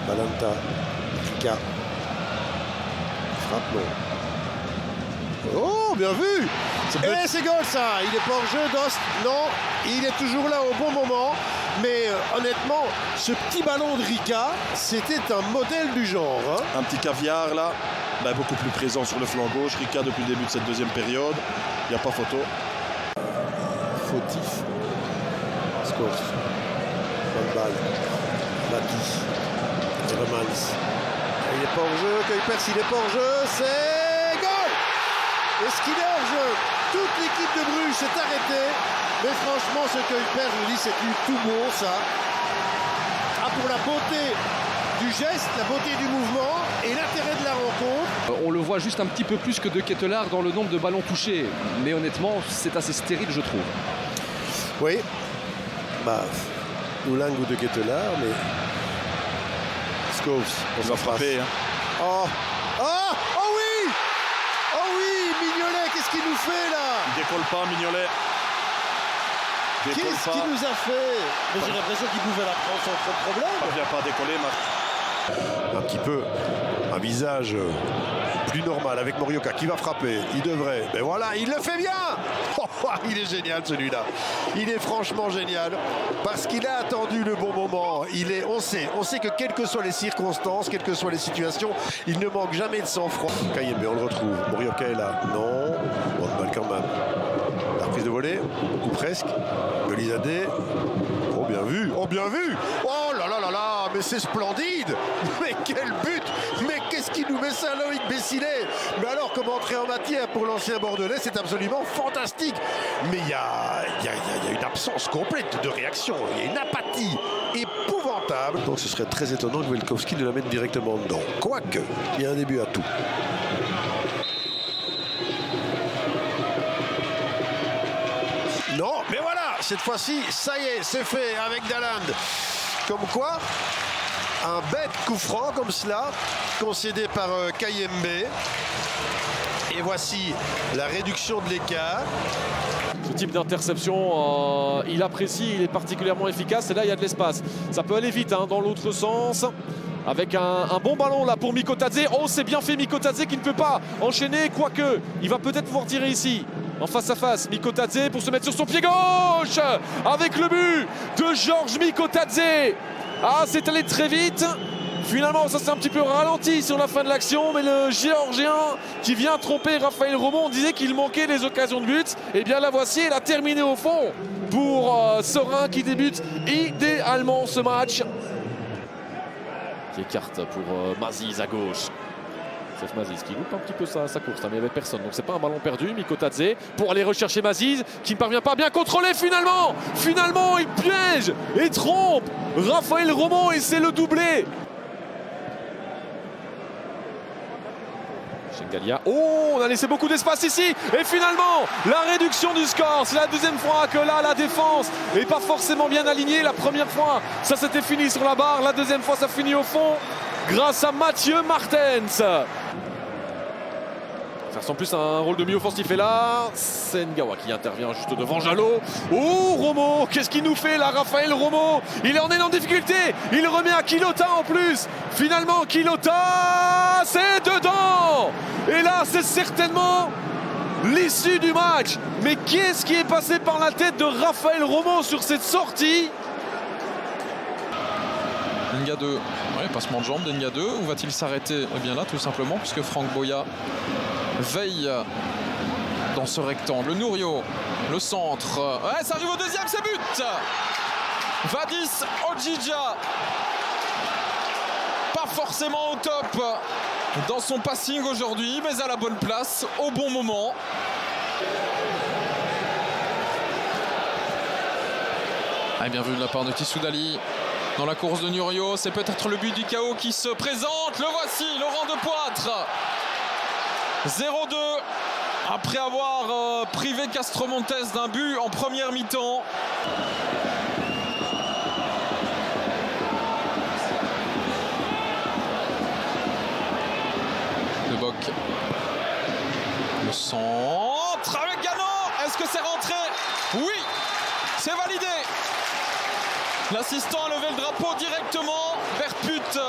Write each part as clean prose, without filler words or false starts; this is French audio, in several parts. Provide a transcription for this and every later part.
Balanta, Rika. Frappe, non. Oh, bien vu! Et c'est goal ça! Il est pas hors jeu, Dost. Non, il est toujours là au bon moment. Mais honnêtement, ce petit ballon de Rika, c'était un modèle du genre. Hein. Un petit caviar là, beaucoup plus présent sur le flanc gauche. Rika depuis le début de cette deuxième période. Il n'y a pas photo. Fautif. Skos. Bonne balle. Mati. Remans. Il n'est pas hors jeu. Kuipers, il n'est pas hors jeu. C'est goal! Est-ce qu'il est hors jeu? Toute l'équipe de Bruges s'est arrêtée. Mais franchement, ce Kuipers, je vous dis, c'est du tout beau, ça. Ah, pour la beauté du geste, la beauté du mouvement et l'intérêt de la rencontre. On le voit juste un petit peu plus que De Ketelaere dans le nombre de ballons touchés. Mais honnêtement, c'est assez stérile, je trouve. Oui. Oulang ou De Ketelaere, mais... Scholes, on va frapper. Hein. Oh oui! Oh oui, Mignolet, qu'est-ce qu'il nous fait là? Il décolle pas, Mignolet. Qu'est-ce qu'il nous a fait? Mais j'ai l'impression qu'il pouvait la prendre sans trop de problème. Il vient pas décoller, Marc. Un petit peu, un visage plus normal avec Morioka qui va frapper. Il devrait. Mais voilà, il le fait bien. Il est génial celui-là. Il est franchement génial parce qu'il a attendu le bon moment. On sait que quelles que soient les circonstances, quelles que soient les situations, il ne manque jamais de sang-froid. Kayembe, on le retrouve. Morioka est là. Non. Bonne balle quand même. La reprise de volée, ou presque. Golizadeh. Oh bien vu. Oh bien vu. Oh là là là là. Mais c'est splendide. Mais quel but. Mais qu'est-ce qui nous met ça, Loïc Bessillet? Mais alors, comme entrer en matière pour l'ancien Bordelais, c'est absolument fantastique. Mais il y a une absence complète de réaction. Il y a une apathie épouvantable. Donc ce serait très étonnant que Welkowski ne la mette directement dedans. Quoique, il y a un début à tout. Non, mais voilà, cette fois-ci, ça y est, c'est fait avec Daland. Comme quoi, un bête coup franc comme cela, concédé par Kayembe. Et voici la réduction de l'écart. Ce type d'interception, il apprécie, il est particulièrement efficace. Et là, il y a de l'espace. Ça peut aller vite dans l'autre sens. Avec un bon ballon là pour Mikotadze. Oh, c'est bien fait Mikotadze qui ne peut pas enchaîner. Quoique, il va peut-être pouvoir tirer ici. En face à face, Mikotadze pour se mettre sur son pied gauche. Avec le but de Georges Mikotadze. Ah, c'est allé très vite. Finalement, ça s'est un petit peu ralenti sur la fin de l'action, mais le Géorgien qui vient tromper Raphaël Romont, on disait qu'il manquait les occasions de but. Et bien la voici, elle a terminé au fond pour Serein qui débute idéalement ce match. Qui écarte pour Maziz à gauche. C'est Maziz qui loupe un petit peu sa course, mais il n'y avait personne. Donc c'est pas un ballon perdu. Mikotadze pour aller rechercher Maziz qui ne parvient pas à bien contrôler finalement. Finalement, il piège et trompe Raphaël Romont et c'est le doublé. Galia. Oh, on a laissé beaucoup d'espace ici. Et finalement, la réduction du score. C'est la deuxième fois que là, la défense n'est pas forcément bien alignée. La première fois, ça s'était fini sur la barre. La deuxième fois, ça finit au fond grâce à Mathieu Martens. Ça ressemble plus à un rôle de mi-offensif. Et là, c'est Ngawa qui intervient juste devant Jalot. Oh, Romont, qu'est-ce qu'il nous fait là, Raphaël Romont? Il en est en difficulté. Il remet à Quilota en plus. Finalement, Quilota, c'est dedans. Et là, c'est certainement l'issue du match. Mais qu'est-ce qui est passé par la tête de Raphaël Romont sur cette sortie? Ndia 2, ouais, passement de jambe d'Ndia 2. Où va-t-il s'arrêter? Eh bien là, tout simplement, puisque Franck Boya veille dans ce rectangle. Nouriot, le centre. Ouais, ça arrive au deuxième, c'est but. Vadis Ojija. Pas forcément au top dans son passing aujourd'hui, mais à la bonne place, au bon moment. Ah, bien vu de la part de Tissoudali. Dans la course de Nurio, c'est peut-être le but du chaos qui se présente. Le voici, Laurent Depoitre. 0-2 après avoir privé Castromontes d'un but en première mi-temps. De Bock. Le centre avec Gano. Est-ce que c'est rentré? Oui, c'est validé. L'assistant a levé le drapeau directement. Verput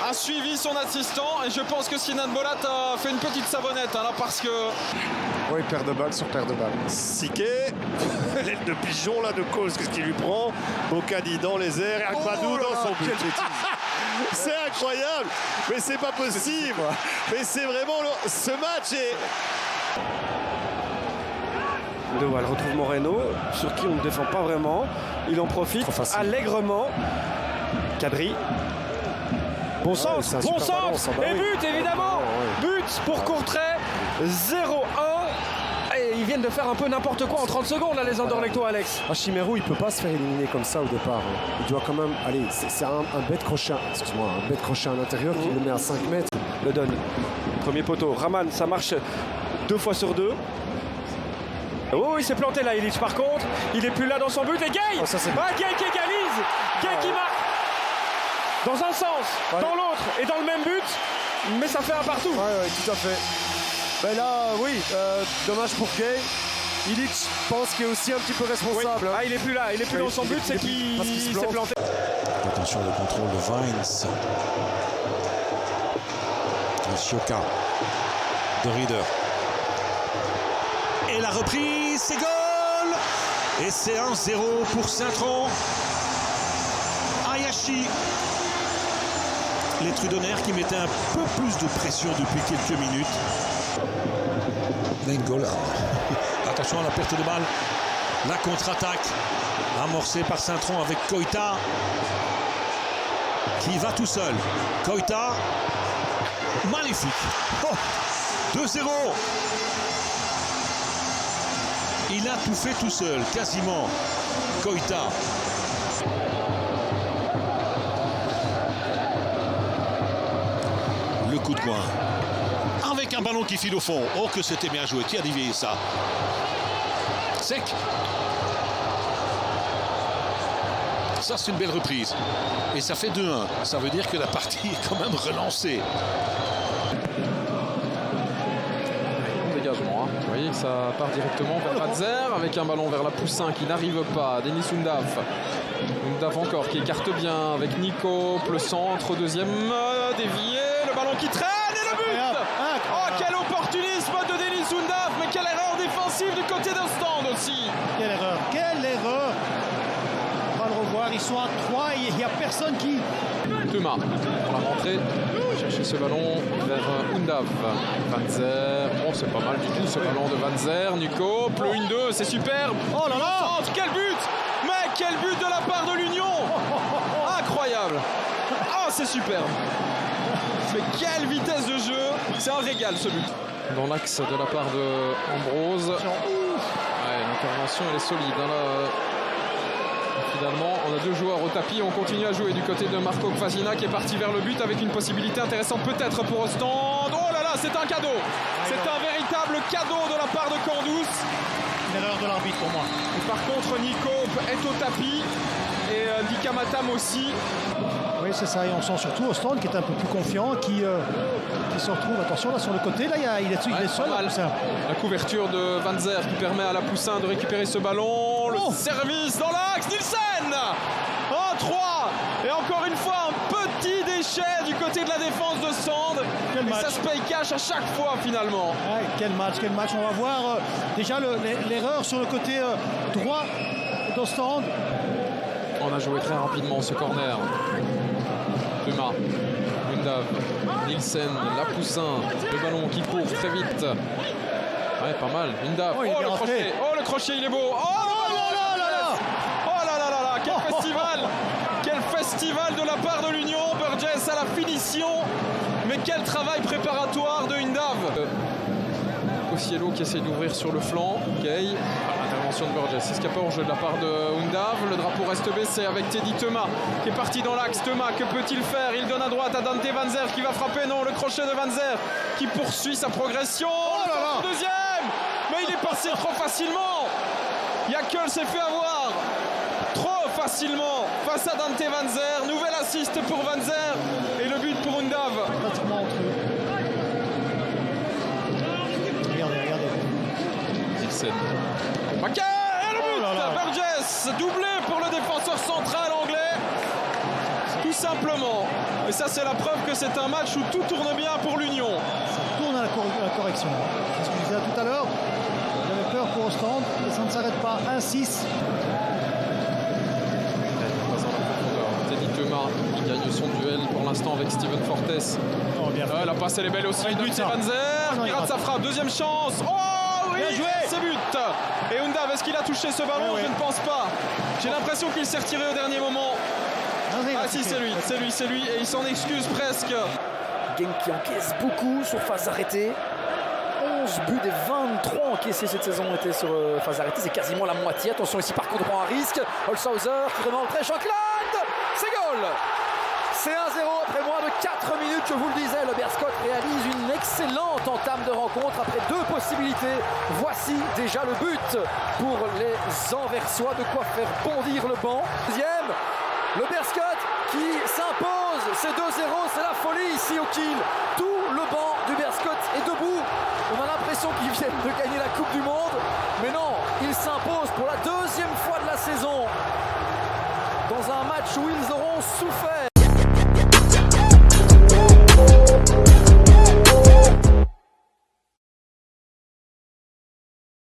a suivi son assistant et je pense que Sinan Bolat a fait une petite savonnette là parce que... Oui, paire de balles sur paire de balles. Siquet, l'aile de pigeon là de cause, qu'est-ce qu'il lui prend? Bocadi dans les airs, Agbadou dans son but. C'est incroyable, mais c'est pas possible. Mais c'est vraiment ce match est. Elle retrouve Moreno, sur qui on ne défend pas vraiment. Il en profite allègrement. Kadri. Bon sens, bon sens. Et but évidemment. But pour Courtrai. 0-1. Et ils viennent de faire un peu n'importe quoi en 30 secondes là, les Anderlechtois, Alex. Chimérou, il peut pas se faire éliminer comme ça au départ. Il doit quand même. Allez, c'est un bête crochet. Excuse-moi, un bête crochet à l'intérieur qui le met à 5 mètres. Le donne. Premier poteau. Raman, ça marche 2 fois sur 2. Oh, il s'est planté là, Illich. Par contre, il est plus là dans son but. Et Gay, Gay qui égalise. Gay qui marque. Dans un sens, dans l'autre et dans le même but. Mais ça fait un partout. Oui, tout à fait. Ben là, oui, dommage pour Gay. Illich, pense qu'il est aussi un petit peu responsable. Oui. Ah, il est plus là, il est plus dans son but, c'est qu'il s'est planté. Attention le contrôle de Vines. Sioka. De Rieder. Et la reprise, c'est goal. Et c'est 1-0 pour Saint-Tron. Ayashi. Les Trudonnaires qui mettaient un peu plus de pression depuis quelques minutes. Nengolan. Attention à la perte de balle. La contre-attaque amorcée par Saint-Tron avec Koita qui va tout seul. Koita. Magnifique. Oh, 2-0. Il a tout fait tout seul, quasiment. Koita. Le coup de coin. Avec un ballon qui file au fond. Oh, que c'était bien joué. Qui a dévié ça? Sec. Ça, c'est une belle reprise. Et ça fait 2-1. Ça veut dire que la partie est quand même relancée. Dégagement, hein. Vous voyez que ça part directement vers Vanzer avec un ballon vers la Poussin qui n'arrive pas. Denis Undaf. Undaf encore qui écarte bien avec Nico. Le centre, deuxième dévié. Le ballon qui traîne et le but. Oh, quel opportunisme de Denis Undaf. Mais quelle erreur défensive du côté d'Ostende aussi. Quelle erreur, quelle erreur. On va le revoir, ils sont à 3, il n'y a personne qui... Thomas pour la rentrée, chercher ce ballon vers Undav. Vanzer, oh c'est pas mal du tout ce ballon de Vanzer. Nico, le 1-2, c'est superbe. Oh là là, quel but. Mais quel but de la part de l'Union. Incroyable. Oh c'est superbe. Mais quelle vitesse de jeu. C'est un régal ce but. Dans l'axe de la part de Ambrose. Ouais, l'intervention elle est solide. Finalement, on a 2 joueurs au tapis. On continue à jouer du côté de Marco Kvasina qui est parti vers le but avec une possibilité intéressante peut-être pour Ostende. Oh là là, c'est un cadeau. C'est un véritable cadeau de la part de Candous. Une erreur de l'arbitre pour moi. Et par contre, Nico est au tapis et Dikamatam aussi. Oui, c'est ça. Et on sent surtout Ostende qui est un peu plus confiant, qui se retrouve, attention là sur le côté. Là, il est seul. La couverture de Vanzer qui permet à la Poussin de récupérer ce ballon. Le service dans l'axe, Nielsen. 3. Et encore une fois, un petit déchet du côté de la défense de Sand. Et ça se paye cash à chaque fois finalement. Ouais, quel match. On va voir déjà l'erreur sur le côté droit d'Ostende. On a joué très rapidement ce corner. Thomas, Undav, Nielsen, la Poussin, le ballon qui court très vite. Ouais, pas mal. Undav. Oh, le crochet. Oh, le crochet, il est beau. Oh là là, quel festival. Quel festival de la part de l'Union. Burgess à la finition. Mais quel travail préparatoire de Undav. Cielo qui essaie d'ouvrir sur le flanc. Gay, l'intervention de Burgess. Escapé en jeu de la part de Undav. Le drapeau reste baissé avec Teddy Thomas qui est parti dans l'axe. Thomas, que peut-il faire? Il donne à droite à Dante Vanzer qui va frapper. Non, le crochet de Vanzer qui poursuit sa progression. Oh là là. Deuxième. Mais il est passé trop facilement. Yakel s'est fait avoir trop facilement face à Dante Vanzer. Nouvelle assist pour Vanzer et le but pour Undav. Pratiquement entre eux. Maquet et le but. Burgess doublé pour le défenseur central anglais. Mais ça, c'est la preuve que c'est un match où tout tourne bien pour l'Union. Ça tourne à la correction. C'est ce que je disais tout à l'heure. J'avais peur pour Ostende et ça ne s'arrête pas. 1-6. Teddy Thomas qui gagne son duel pour l'instant avec Steven Fortes. Oh, bien fait. La passe, elle est belle aussi. Ouais, De but, ça. Panzer Non, qui il rate rate. sa frappe. Deuxième chance. Oh oui, Bien joué. c'est but. Et Undav, est-ce qu'il a touché ce ballon? Ouais, ouais. Je ne pense pas. J'ai l'impression qu'il s'est retiré au dernier moment. Ah si, c'est lui. Et il s'en excuse presque. Genk qui encaisse beaucoup sur phase arrêtée. 11 buts des 23 encaissés cette saison étaient sur phase arrêtée. C'est quasiment la moitié. Attention ici, par contre, prend un risque. Holzhauser qui remet en prêche. Auckland, c'est goal. C'est 1-0 après moins de 4 minutes, je vous le disais. Le Berscott réalise une excellente entame de rencontre après 2 possibilités. Voici déjà le but pour les Anversois. De quoi faire bondir le banc. Deuxième, le Berscott qui s'impose. C'est 2-0, c'est la folie ici au Kiel. Tout le banc du Berscott est debout. On a l'impression qu'ils viennent de gagner la Coupe du Monde. Mais non, ils s'imposent pour la 2e fois de la saison. Dans un match où ils auront souffert.